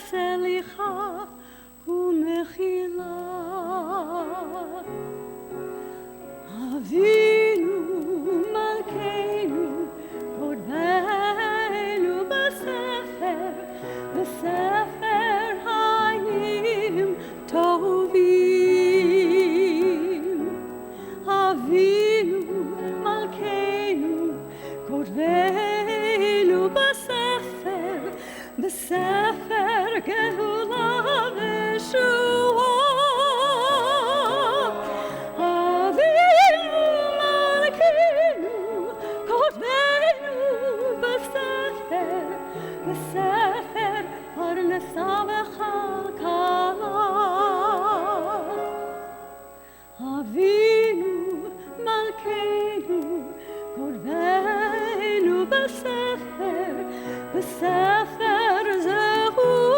סליחה ומחילה. אבינו מלכנו כותבנו בספר חיים טובים. אבינו מלכנו כותבנו בספר גאולה וישועה. אבינו מלכנו כותבנו בספר פרנסה וכלכלה. אבינו מלכנו כותבנו בספר זהויות.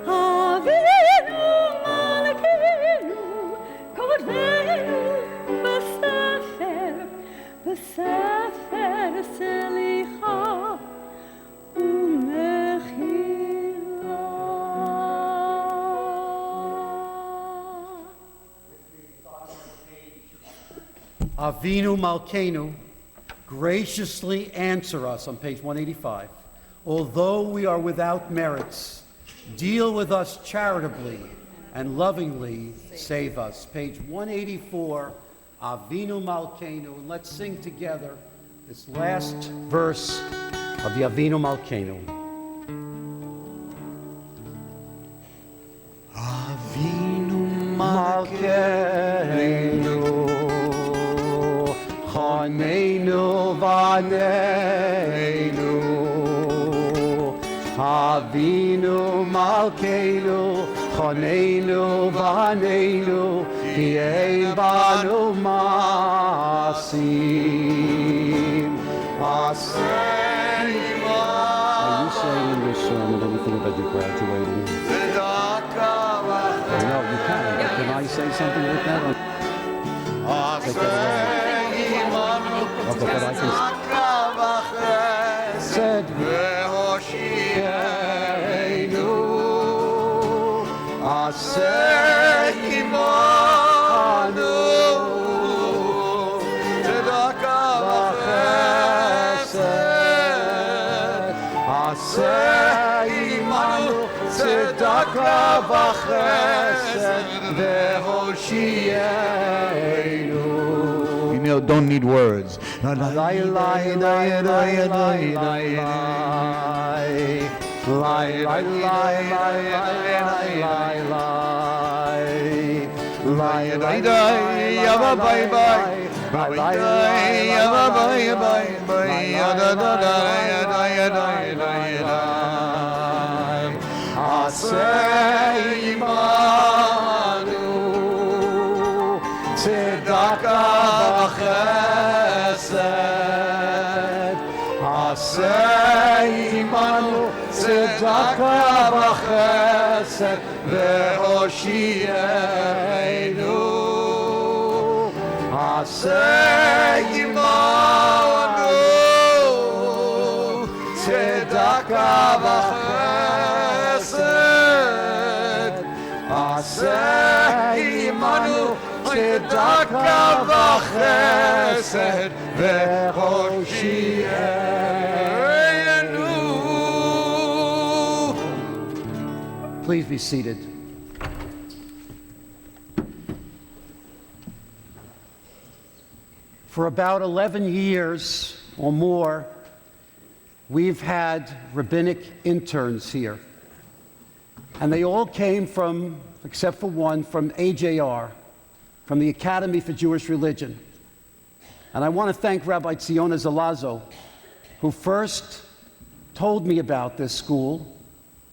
אבינו מלכנו כותבנו בספר סליחה ומחילה. Avinu Malkeinu, graciously answer us on page 185. Although we are without merits, deal with us charitably and lovingly save us. Page 184, Avinu Malkeinu. And let's sing together this last verse of the Avinu Malkeinu. Avinu Malkeinu, Chaneinu Vaneinu. Avinu Malkeinu, Chaneinu Vaneinu, Ki ein banu masim. Are you saying in your sermon anything about your graduating? No, you can. But can I say something with that? But I can said tzedakah v'chesed v'hoshienu. You know, don't need words. Aseimanu tzedakah v'chesed. Aseimanu tzedakah v'chesed v'hoshienu. Aseimanu tzedakah v'chesed. Aseimanu tzedakah v'chesed v'hoshienu. Please be seated. For about 11 years or more, we've had rabbinic interns here. And they all came from, except for one, from AJR, from the Academy for Jewish Religion. And I want to thank Rabbi Tziona Zalazo, who first told me about this school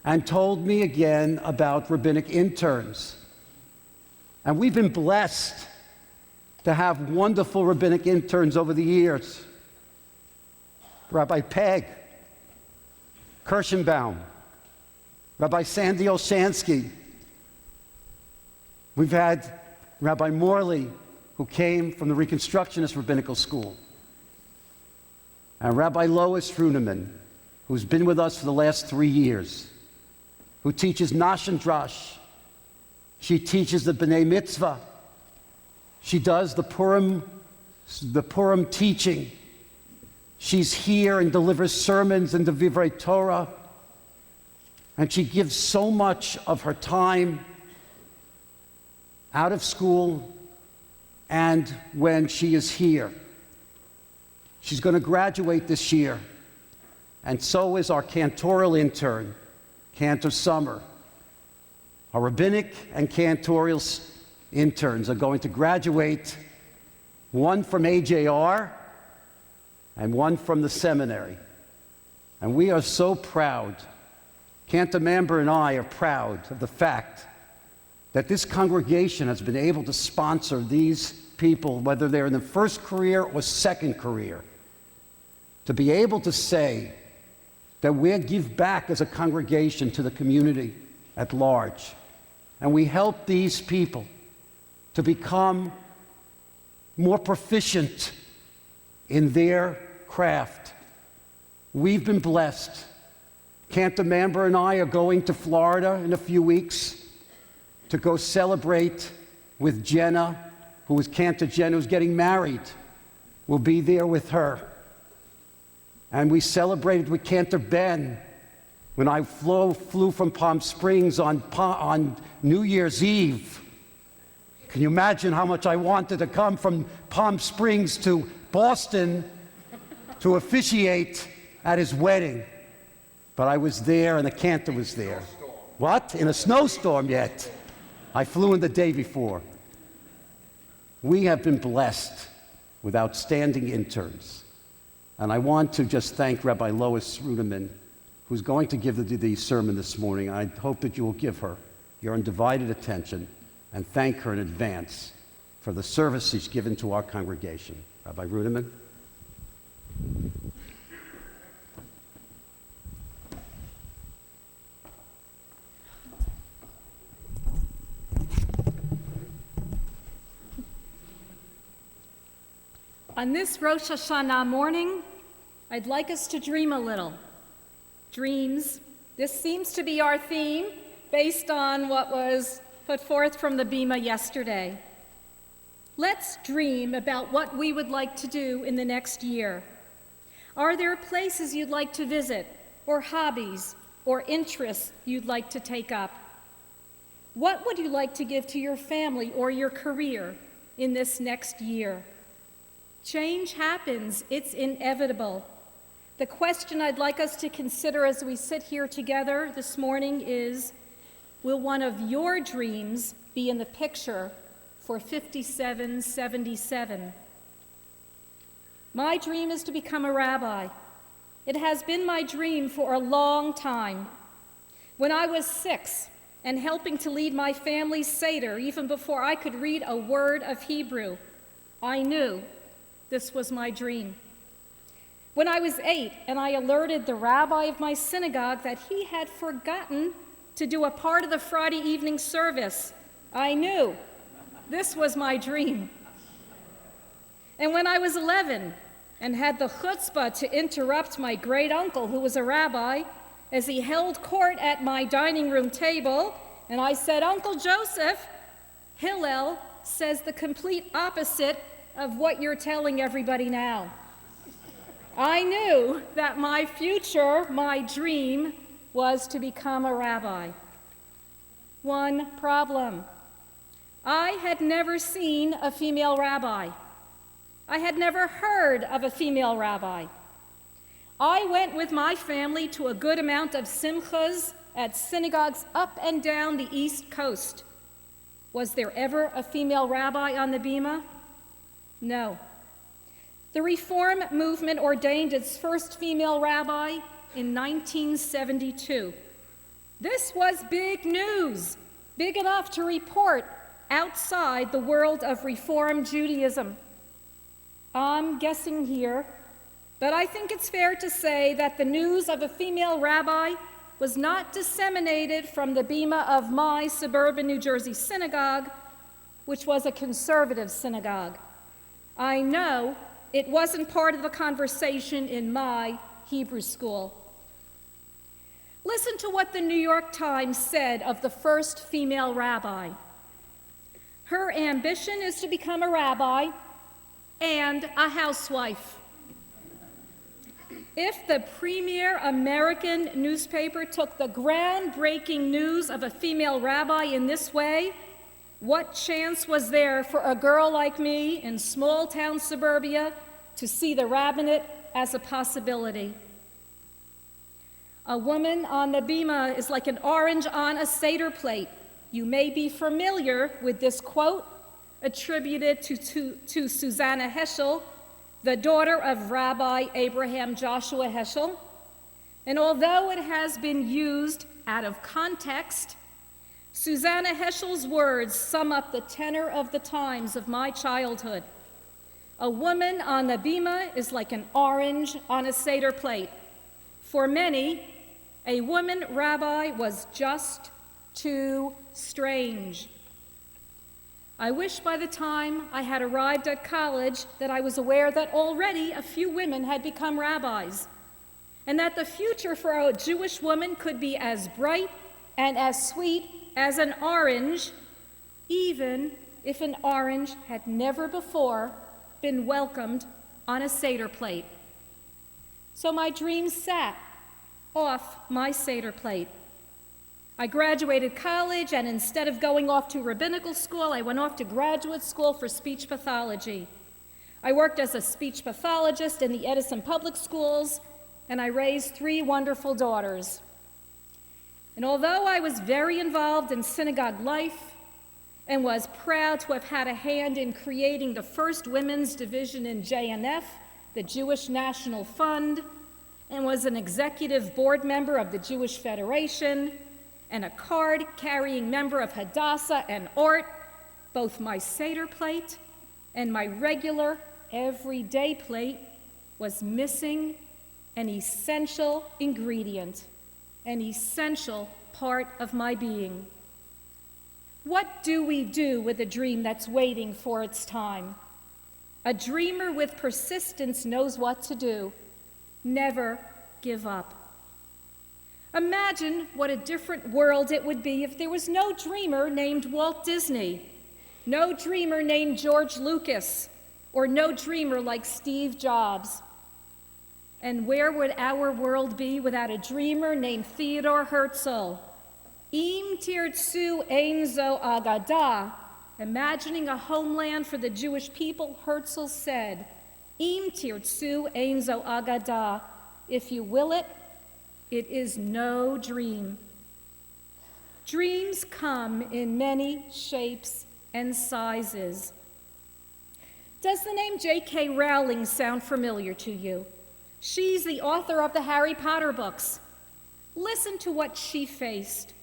and told me again about rabbinic interns. And we've been blessed to have wonderful rabbinic interns over the years. Rabbi Peg, Kirschenbaum, Rabbi Sandy Olshansky. We've had Rabbi Morley, who came from the Reconstructionist Rabbinical School, and Rabbi Lois Runeman, who's been with us for the last 3 years, who teaches Nash and Drash. She teaches the B'nai Mitzvah. She does the Purim teaching. She's here and delivers sermons and the Divrei Torah. And she gives so much of her time out of school and when she is here. She's going to graduate this year. And so is our cantorial intern, Cantor Summer. Our rabbinic and cantorial interns are going to graduate, one from AJR and one from the seminary. And we are so proud. Cantor Mamber and I are proud of the fact that this congregation has been able to sponsor these people, whether they're in the first career or second career, to be able to say that we give back as a congregation to the community at large. And we help these people to become more proficient in their craft. We've been blessed. Cantor Mamber and I are going to Florida in a few weeks to go celebrate with Jenna, who is Cantor Jenna, who's getting married. We'll be there with her. And we celebrated with Cantor Ben when I flew from Palm Springs on New Year's Eve. Can you imagine how much I wanted to come from Palm Springs to Boston to officiate at his wedding? But I was there and the cantor was there. What? In a snowstorm yet. I flew in the day before. We have been blessed with outstanding interns. And I want to just thank Rabbi Lois Ruderman, who's going to give the sermon this morning. I hope that you will give her your undivided attention and thank her in advance for the service she's given to our congregation. Rabbi Ruderman. On this Rosh Hashana morning, I'd like us to dream a little. Dreams. This seems to be our theme based on what was put forth from the Bima yesterday. Let's dream about what we would like to do in the next year. Are there places you'd like to visit, or hobbies, or interests you'd like to take up? What would you like to give to your family or your career in this next year? Change happens, it's inevitable. The question I'd like us to consider as we sit here together this morning is, will one of your dreams be in the picture for 5777? My dream is to become a rabbi. It has been my dream for a long time. When I was 6 and helping to lead my family's Seder, even before I could read a word of Hebrew, I knew this was my dream. When I was 8 and I alerted the rabbi of my synagogue that he had forgotten to do a part of the Friday evening service, I knew this was my dream. And when I was 11 and had the chutzpah to interrupt my great uncle, who was a rabbi, as he held court at my dining room table, and I said, "Uncle Joseph, Hillel says the complete opposite of what you're telling everybody now." I knew that my future, my dream, was to become a rabbi. One problem. I had never seen a female rabbi. I had never heard of a female rabbi. I went with my family to a good amount of simchas at synagogues up and down the East Coast. Was there ever a female rabbi on the Bima? No. The Reform movement ordained its first female rabbi in 1972. This was big news, big enough to report outside the world of Reform Judaism. I'm guessing here, but I think it's fair to say that the news of a female rabbi was not disseminated from the Bima of my suburban New Jersey synagogue, which was a conservative synagogue. I know it wasn't part of the conversation in my Hebrew school. Listen to what the New York Times said of the first female rabbi. Her ambition is to become a rabbi and a housewife. If the premier American newspaper took the groundbreaking news of a female rabbi in this way, what chance was there for a girl like me in small-town suburbia to see the rabbinate as a possibility? A woman on the bima is like an orange on a Seder plate. You may be familiar with this quote attributed to Susanna Heschel, the daughter of Rabbi Abraham Joshua Heschel. And although it has been used out of context, Susanna Heschel's words sum up the tenor of the times of my childhood. A woman on the bima is like an orange on a Seder plate. For many, a woman rabbi was just too strange. I wish by the time I had arrived at college that I was aware that already a few women had become rabbis, and that the future for a Jewish woman could be as bright and as sweet as an orange, even if an orange had never before been welcomed on a Seder plate. So my dreams sat off my Seder plate. I graduated college, and instead of going off to rabbinical school, I went off to graduate school for speech pathology. I worked as a speech pathologist in the Edison Public Schools, and I raised 3 wonderful daughters. And although I was very involved in synagogue life and was proud to have had a hand in creating the first women's division in JNF, the Jewish National Fund, and was an executive board member of the Jewish Federation, and a card-carrying member of Hadassah and Ort, both my Seder plate and my regular everyday plate was missing an essential ingredient, an essential part of my being. What do we do with a dream that's waiting for its time? A dreamer with persistence knows what to do. Never give up. Imagine what a different world it would be if there was no dreamer named Walt Disney, no dreamer named George Lucas, or no dreamer like Steve Jobs. And where would our world be without a dreamer named Theodore Herzl? Im tirtzu ein zo agada. Imagining a homeland for the Jewish people, Herzl said, Im tirtzu ein zo agada. If you will it, it is no dream. Dreams come in many shapes and sizes. Does the name J.K. Rowling sound familiar to you? She's the author of the Harry Potter books. Listen to what she faced.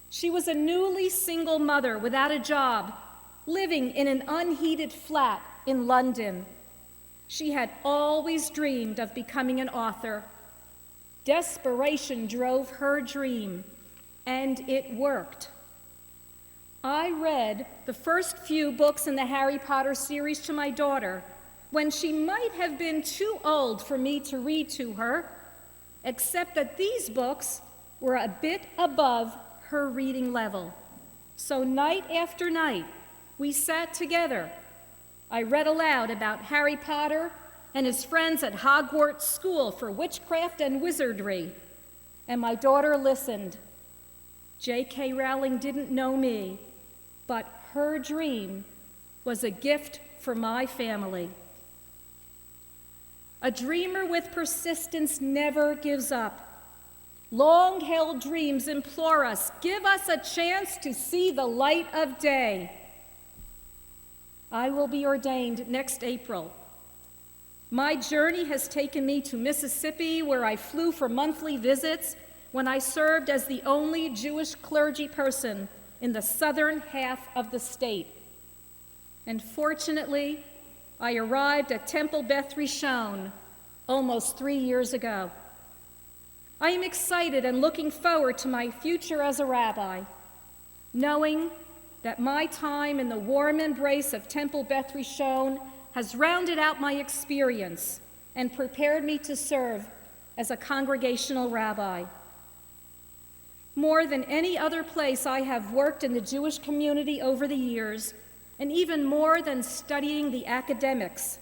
She was a newly single mother without a job, living in an unheated flat in London. She had always dreamed of becoming an author. Desperation drove her dream, and it worked. I read the first few books in the Harry Potter series to my daughter when she might have been too old for me to read to her, except that these books were a bit above her reading level. So night after night, we sat together. I read aloud about Harry Potter and his friends at Hogwarts School for Witchcraft and Wizardry, and my daughter listened. J.K. Rowling didn't know me, but her dream was a gift for my family. A dreamer with persistence never gives up. Long-held dreams implore us, give us a chance to see the light of day. I will be ordained next April. My journey has taken me to Mississippi, where I flew for monthly visits when I served as the only Jewish clergy person in the southern half of the state. And fortunately, I arrived at Temple Beth Rishon almost 3 years ago. I am excited and looking forward to my future as a rabbi, knowing that my time in the warm embrace of Temple Beth Rishon has rounded out my experience and prepared me to serve as a congregational rabbi. More than any other place I have worked in the Jewish community over the years, and even more than studying the academics,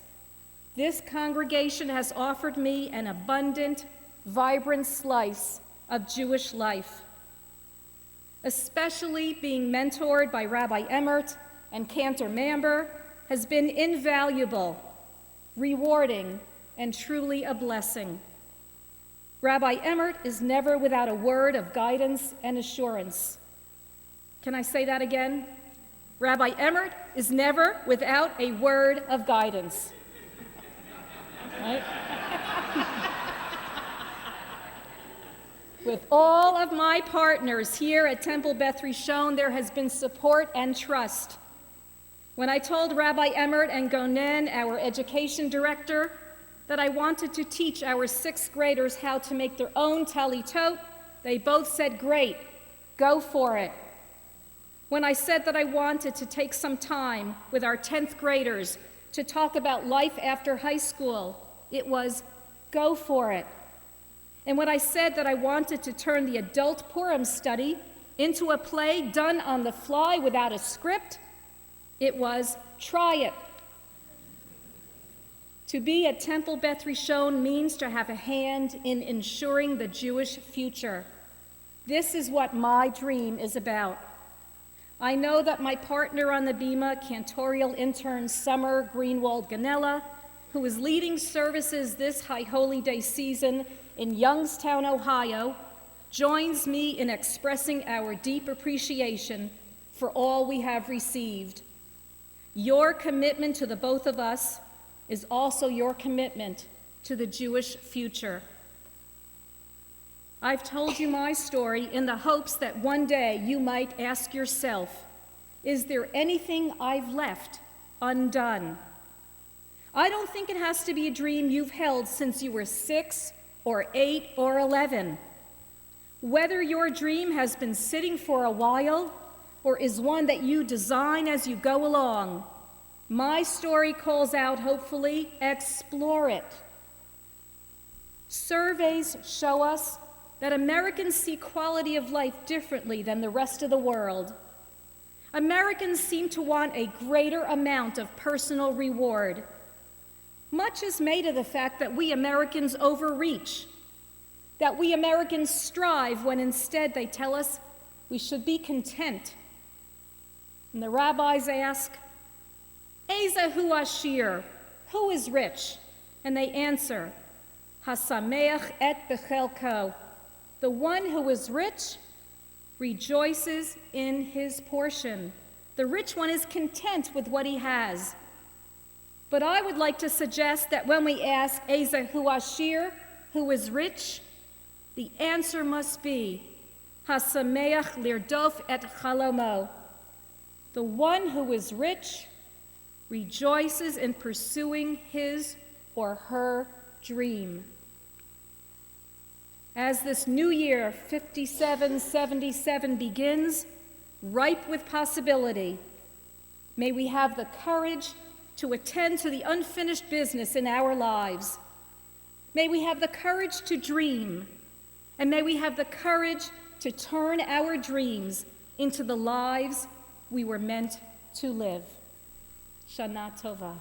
this congregation has offered me an abundant, vibrant slice of Jewish life. Especially being mentored by Rabbi Emmert and Cantor Mamber has been invaluable, rewarding, and truly a blessing. Rabbi Emmert is never without a word of guidance and assurance. Can I say that again? Rabbi Emmert is never without a word of guidance. Right? With all of my partners here at Temple Beth Rishon, there has been support and trust. When I told Rabbi Emmert and Gonen, our education director, that I wanted to teach our 6th graders how to make their own talitot, they both said, "Great, go for it." When I said that I wanted to take some time with our 10th graders to talk about life after high school, it was, "Go for it." And when I said that I wanted to turn the adult Purim study into a play done on the fly without a script, it was, "Try it." To be at Temple Beth Rishon means to have a hand in ensuring the Jewish future. This is what my dream is about. I know that my partner on the Bima, cantorial intern Summer Greenwald Ganella, who is leading services this High Holy Day season in Youngstown, Ohio, joins me in expressing our deep appreciation for all we have received. Your commitment to the both of us is also your commitment to the Jewish future. I've told you my story in the hopes that one day you might ask yourself, is there anything I've left undone? I don't think it has to be a dream you've held since you were 6 or 8 or 11. Whether your dream has been sitting for a while or is one that you design as you go along, my story calls out, hopefully, explore it. Surveys show us that Americans see quality of life differently than the rest of the world. Americans seem to want a greater amount of personal reward. Much is made of the fact that we Americans overreach, that we Americans strive when instead they tell us we should be content. And the rabbis ask, "Eza hu ashir," who is rich? And they answer, "Hasameach et bechelko," the one who is rich rejoices in his portion. The rich one is content with what he has. But I would like to suggest that when we ask Eza hu ashir, who is rich, the answer must be Hasameach lirdof et chalomo, the one who is rich rejoices in pursuing his or her dream. As this new year, 5777, begins, ripe with possibility, may we have the courage to attend to the unfinished business in our lives. May we have the courage to dream, and may we have the courage to turn our dreams into the lives we were meant to live. Shana Tova.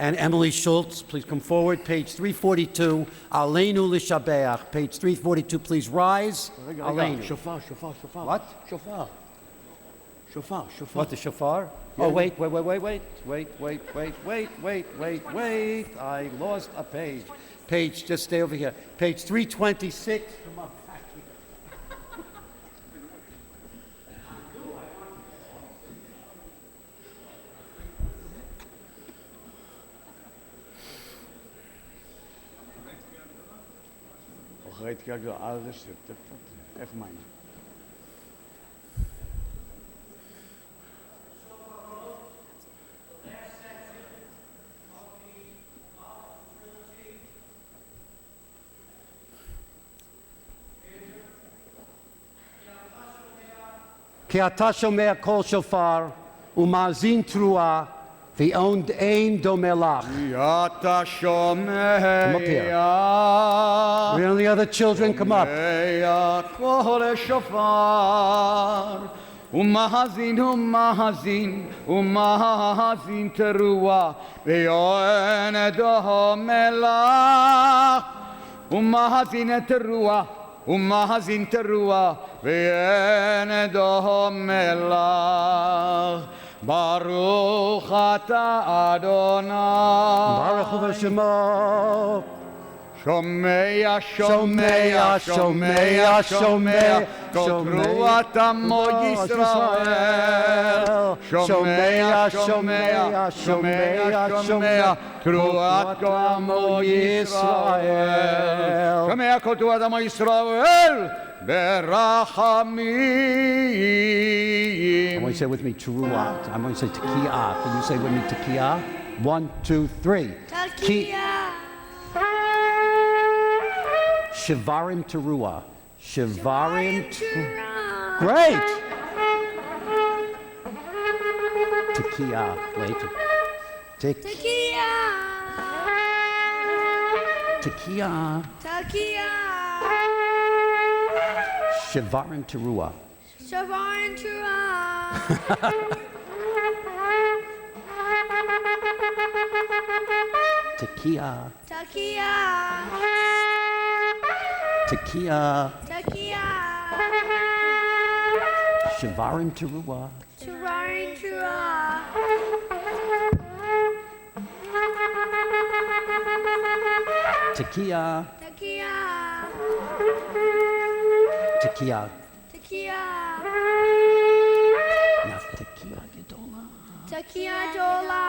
and Emily Schultz, please come forward. Page 342, Aleinu Lishabeach. Page 342, please rise. Aleinu. Shofar. What? Shofar. What, the shofar? Yeah. Oh, wait. I lost a page. Page, just stay over here. Page 326. Come on. איפה מים? כי אתה שומע קול שופר ומאזין תרועה ואין דומה לך. אתה שומע. Come up here. And the other children, come up. קול שופר ומאזין תרועה ואין דומה לך. ומאזין תרועה ואין דומה לך. ברוך אתה אדוני. ברוך הוא ושמו. שומע כל תרועת עמו ישראל. שומע תרועת עמו ישראל. שומע כל תרועת עמו ישראל ברחמים. I want you to say with me, teruah. I want you to say tekiah. Can you say with me, tekiah? 1, 2, 3. Tekiah. Shivarim teruah. Shivarim Teruah. Great. Tekiah. Wait. Tekiah. Tekiah. Tekiah. Shivarim teruah. Shavar Teruah. Tekiah. Tekiah. Tekiah. Tekiah. Shivarim teruah. Shavar Teruah. Tekiah. Tekiah. Tekiah. Tekiah. Now tekiah gedolah. Tekiah Dola.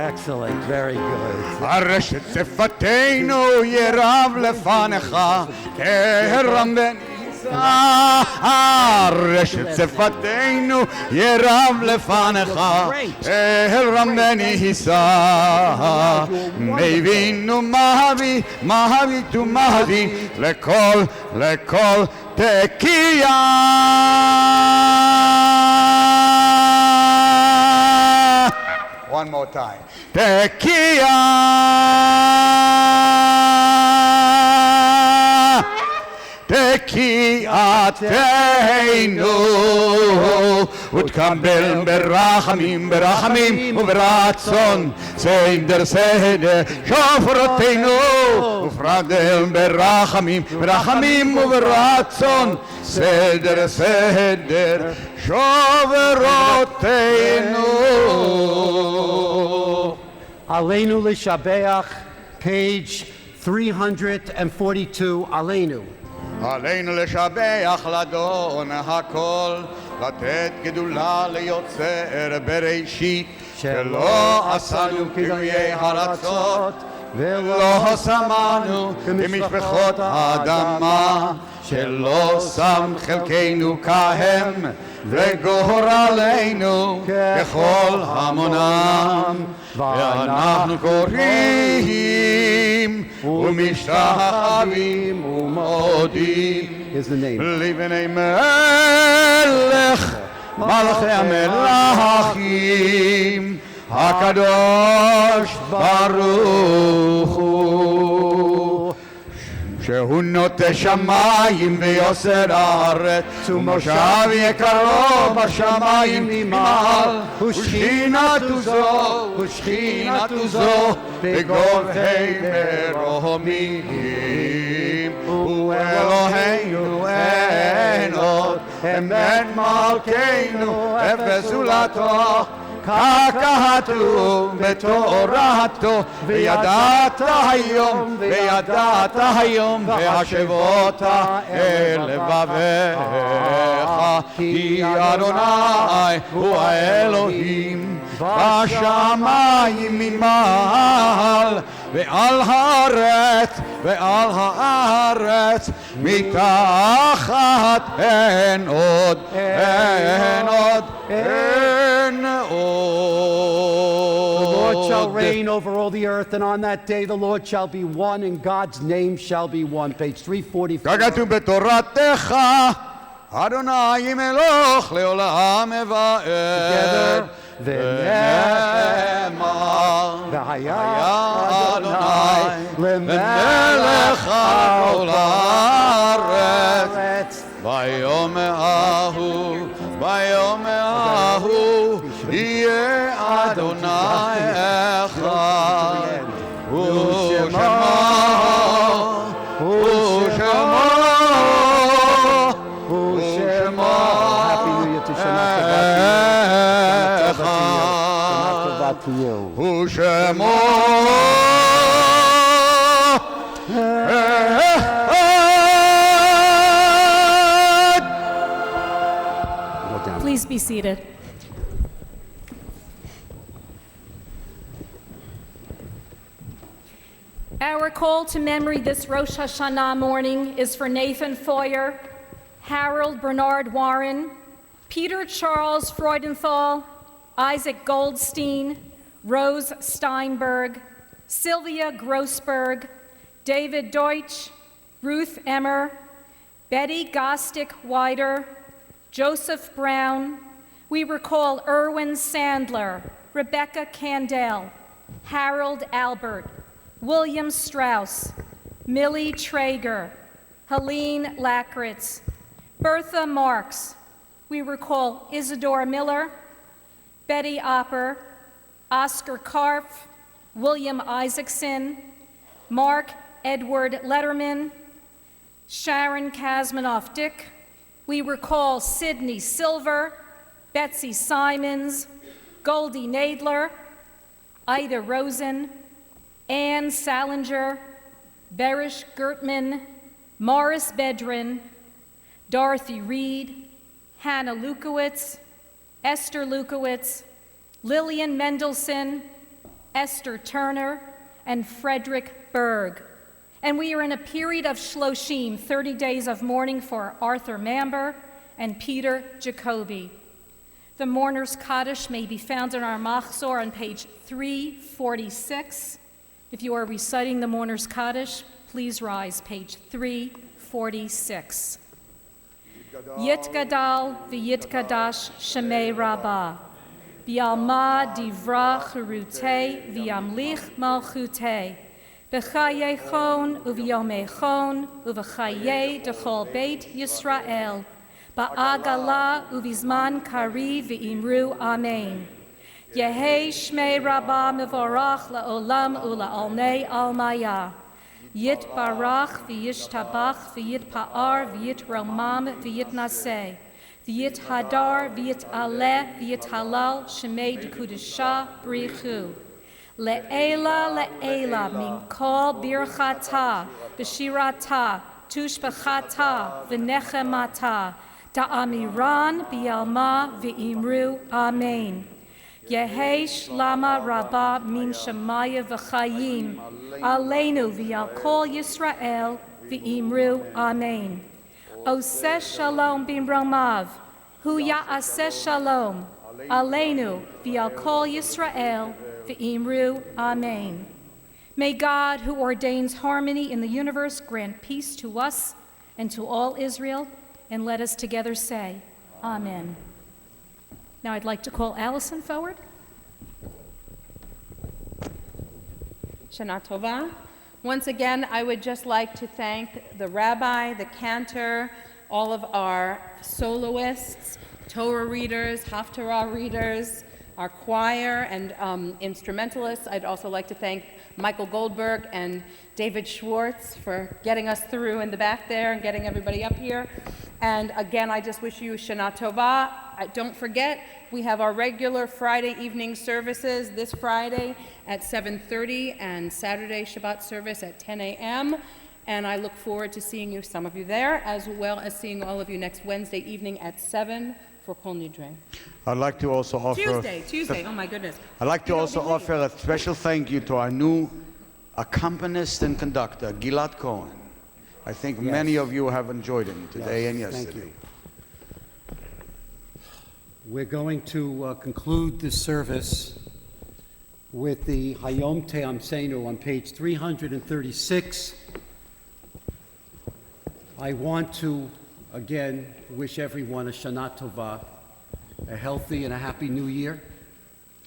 Excellent. Very good. הרשת שפתנו ירב לפניך כרם בניסה. הרשת שפתנו ירב לפניך כרם בניסה. מבינו מהביא ומהביא לכל תקיעה. One more time. תקיעתנו ותקבל ברחמים וברצון סדר שופרותינו ופרדל ברחמים וברצון סדר שופרותינו. Aleinu Lishabeach, page 342, Aleinu. עלינו לשבח לאדון הכל, לתת גדולה ליוצר בראשית, שלא עשנו כגויי הרצות, ולא שמנו כמשפחות האדמה, שלא שם חלקנו כהם, וגורלנו ככל המונם. ואנחנו קוראים ומשתחווים ומודים לבני מלך מלכי המלכים, הקדוש ברוך הוא, שהוא נוטה שמיים ויוסר הארץ, ומושב יקרו בשמיים ממעל, ושכינתו זו בגובהי מרומים. הוא אלוהינו אין עוד, אמת מלכנו אפס זולתו, כך כתוב בתורתו, וידעת היום והשבות אל לבביך, כי אדוני הוא האלוהים בשמיים ממעל, ועל הארץ מתחת אין עוד. The Lord shall reign over all the earth, and on that day the Lord shall be one, and God's name shall be one. Page 344. ככתוב בתורתך, אדוני מלוך לעולם מבאר. ונאמר, והיה אדוני למלך על כל הארץ. ביום ההוא יהיה אדוני אחד, ושמו Happy New Year to Shana Tovat to you. ושמו Please be seated. Our call to memory this Rosh Hashana morning is for Nathan Foyer, Harold Bernard Warren, Peter Charles Freudenthal, Isaac Goldstein, Rose Steinberg, Sylvia Grossberg, David Deutsch, Ruth Emmer, Betty Gostick Wider, Joseph Brown. We recall Erwin Sandler, Rebecca Candell, Harold Albert, William Strauss, Millie Traeger, Helene Lackritz, Bertha Marks. We recall Isadora Miller, Betty Opper, Oscar Karpf, William Isaacson, Mark Edward Letterman, Sharon Kazmanoff-Dick. We recall Sidney Silver, Betsy Simons, Goldie Nadler, Ida Rosen, Ann Salinger, Berish Gertman, Morris Bedrin, Dorothy Reed, Hannah Lukowitz, Esther Lukowitz, Lillian Mendelson, Esther Turner, and Frederick Berg. And we are in a period of Shloshim, 30 days of mourning for Arthur Mamber and Peter Jacoby. The mourner's Kaddish may be found in our Machzor on page 346. If you are reciting the mourner's Kaddish, please rise, page 346. Yitgadal v'yitkadash Shemei Rabbah, B'alma divra chirutei v'yamlich malchutei, B'chayechon u'v'yomechon u'v'chayei dechol beit Yisrael, Ba'agala u'v'zman kari v'imru Amen. Yehei Shmei Rabbah mevorach la'olam u'la'alnei almaya. Yit barach v'yishtabach v'yitpa'ar v'yitromam v'yitnaseh. V'yit hadar v'yit aleh v'yit halal shemei dekudisha brichu. Le'ela min kol birchata b'shirata tushbachata v'nechemata da'amiran b'yalma v'imru amen. Yehesh lama rabba min shemaya v'chayim aleinu v'yal kol Yisrael v'imru amen. Oseh shalom b'imromav hu ya'aseh shalom aleinu v'yal kol Yisrael v'imru amen. May God, who ordains harmony in the universe, grant peace to us and to all Israel, and let us together say, Amen. Now I'd like to call Allison forward. Shana Tova. Once again, I would just like to thank the rabbi, the cantor, all of our soloists, Torah readers, Haftarah readers, our choir and instrumentalists. I'd also like to thank Michael Goldberg and David Schwartz for getting us through in the back there and getting everybody up here. And again, I just wish you Shana Tova. Don't forget, we have our regular Friday evening services this Friday at 7:30 and Saturday Shabbat service at 10 a.m. And I look forward to seeing you, some of you there, as well as seeing all of you next Wednesday evening at 7 for Kol Nidre. I'd like to also offer... Tuesday, oh my goodness. I'd like to also offer a special thank you to our new accompanist and conductor, Gilad Cohen. I think many of you have enjoyed him today and yesterday. Thank you. We're going to conclude this service with the Hayom Te'amseinu on page 336. I want to, again, wish everyone a Shana Tova, a healthy and a happy new year.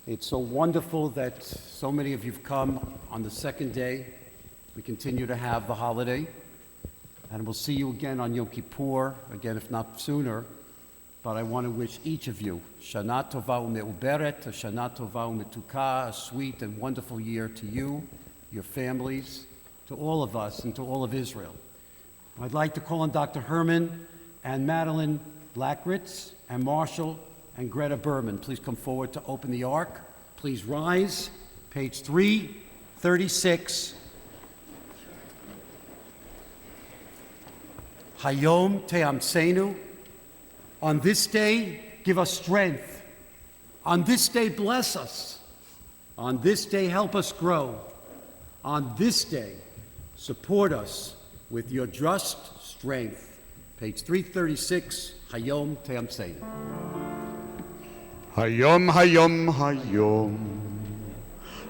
It's so wonderful that so many of you've come on the second day. We continue to have the holiday, and we'll see you again on Yom Kippur, again, if not sooner. But I want to wish each of you Shana Tova u'me'uberet, a Shana Tova u'metuka, a sweet and wonderful year to you, your families, to all of us, and to all of Israel. I'd like to call on Dr. Herman and Madeline Blackritz and Marshall and Greta Berman. Please come forward to open the ark. Please rise. Page 336. Hayom Te'amseinu. On this day, give us strength. On this day, bless us. On this day, help us grow. On this day, support us with your just strength. Page 336, Hayom Te'amseinu. Hayom, hayom, hayom.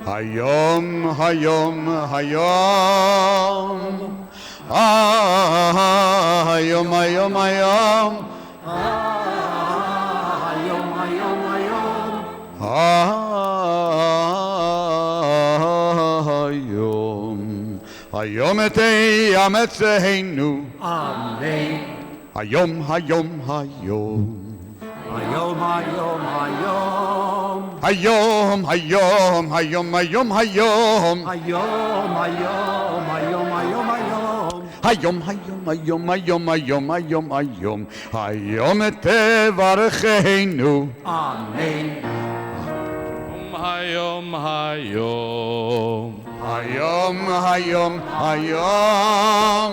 Hayom, hayom, hayom. Hayom, hayom, hayom. Hayom, hayom, hayom. Hayom, hayom te'amseinu. Amen. Hayom, hayom, hayom. Hayom, hayom, hayom. Hayom, hayom, hayom, hayom, hayom. Hayom, hayom, hayom, hayom, hayom. Hayom, hayom, hayom, hayom, hayom, hayom, hayom. Hayom tevarecheinu. Amen. Hayom, hayom. Hayom, hayom, hayom.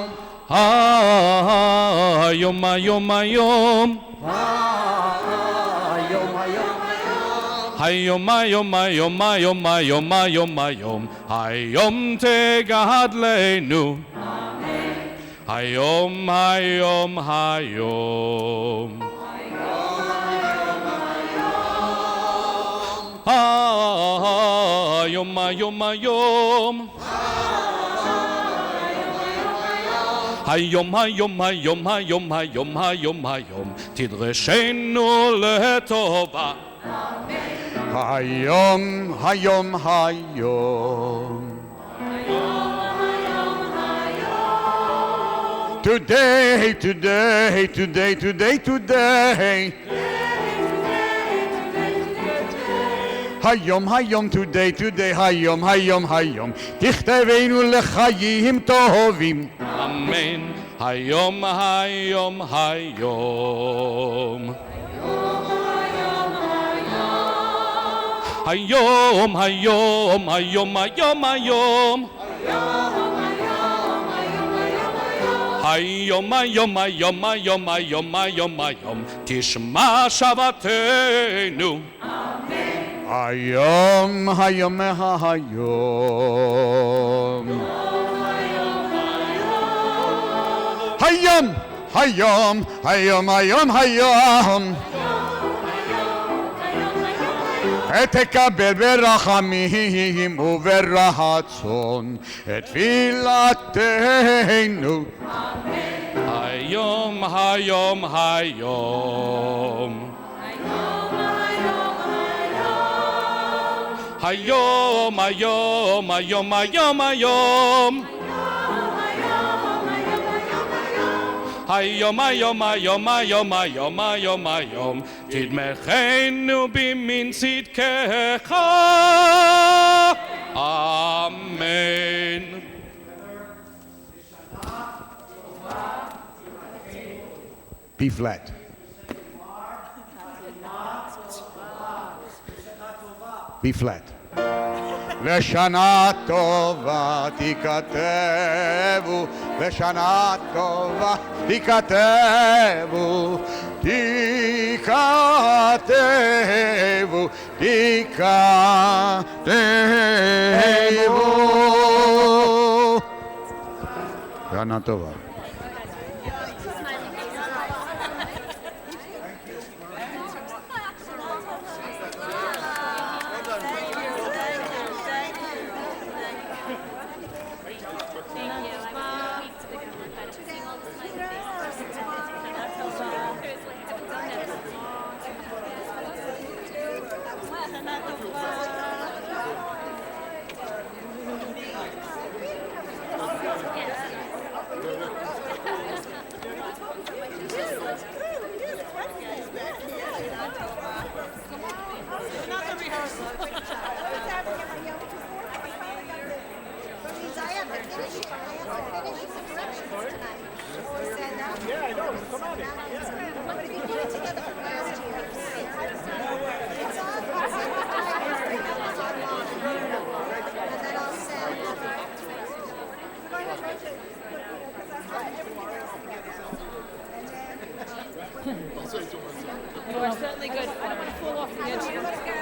Hayom, hayom, hayom. Hayom, hayom, hayom. Hayom, hayom, hayom, hayom, hayom, hayom, hayom. Hayom tegadleinu. Hayom, hayom, hayom. Hayom, hayom, hayom. Hayom, hayom, hayom, hayom, hayom, hayom, hayom. Tidreshenu letova. Hayom, hayom, hayom. Today, today, today, today, today. Hayom, hayom, today, today, hayom, hayom, hayom. Tichtevenu lechayim tovim. Amen. Hayom, hayom, hayom. Hayom, hayom, hayom, hayom, hayom. Hayom, hayom, hayom, hayom, hayom, hayom, hayom. Tishma shavatenu. Hayom, hayom, hayom. Hayom, hayom, hayom, hayom, hayom. ותקבל ברחמים וברצון את תפילתנו. Hayom, hayom, hayom. Hayom, hayom, hayom, hayom, hayom. Hayom, hayom, hayom, hayom, hayom, hayom, hayom. תדמכנו במין צדקך. אמן. B flat. B flat. ושנה טובה תיכתבו, ושנה טובה תיכתבו, תיכתבו, תיכתבו. שנה טובה. You are certainly good. I don't want to fall off the edge.